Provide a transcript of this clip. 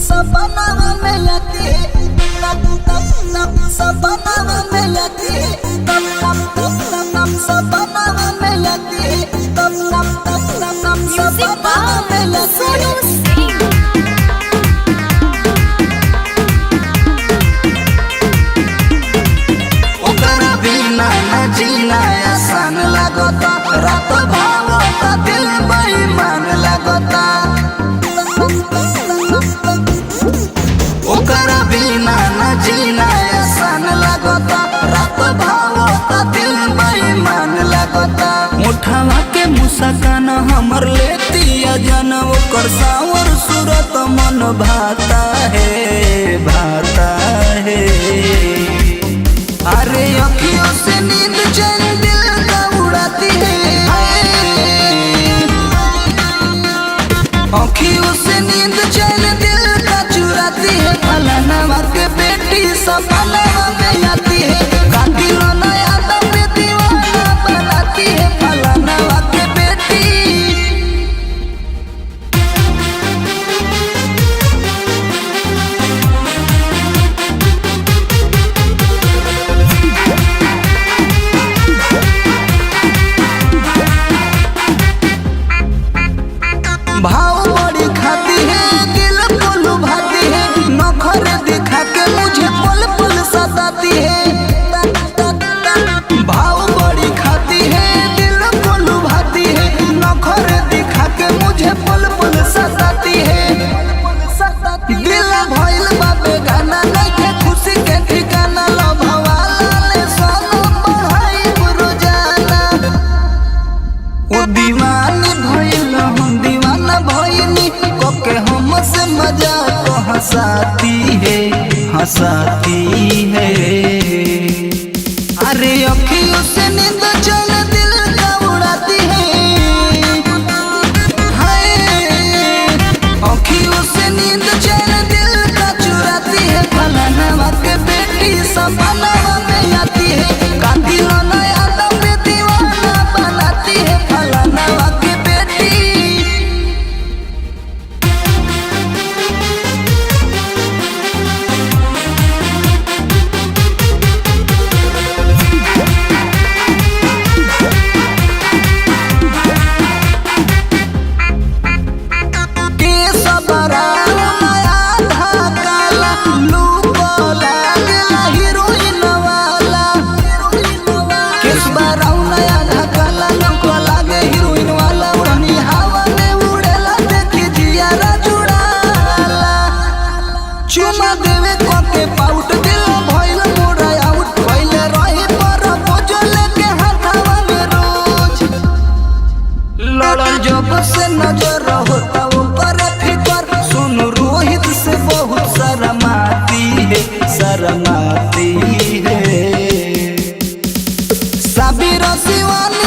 सपना में आती है, सपना में आती है, सपना में आती है, सपना में आती है। ओकरा बिना न जीना आसान लागता, रात भावता दिल बेईमान लागता। ओकरा बिना न जीना आसान लागता, रात भावता दिल बेईमान लागता। उठावा के मुस्कान हमर लेती अजन, ओकर सावर सूरत मन भाता है, भाता है। अरे अखियों से नींद चैन दिल का उड़ाती है, अखियों से नींद चैन दिल का चुराती है। फलाना के बेटी सपना में आती है, कातिल नया दम पे दीवाना बनाती है। फलाना के बेटी भाव बड़ी खाती है, दिल को लुभाती है, नखरे दिखा के मुझे पल पल सताती है। भाव बड़ी खाती है, दिल को लुभाती है, नखरे दिखा के मुझे पल पल सताती है। दिल भइल बा बेगाना, नइखे खुशी के ठिकाना, लभवाला ले सोना बढ़ाई रोजाना। ओ दीवानी भइल हम दीवाना भइनी, कोके हमसे मजाक हंसाती है, हंसाती है। अरे अखियों से नींद चैन दिल का उड़ाती है, हाय अखियों से नींद चैन दिल का चुराती है। फलाना के बेटी सपना में आती है, कातिल नया दम पे दीवाना बनाती है। फलाना के बेटी के सबरा नया धाकाला, लूको लागला हीरोइन वाला। केस बराऊ नया धाकाला, लूको लागे हीरोइन वाला। उड़नी हवा में उड़ेला, देखी जियारा जुड़ाला। चुमा देवे कोके पाउट, दिल भइल मोरा आउट। पहिले रही पर बोझ लेके हाथवा में रोज, लड़ल जब से नजर होता ऊपर फिकर। सुन रोहित से बहुत शर्माती है, शर्माती है। साबिर सिवान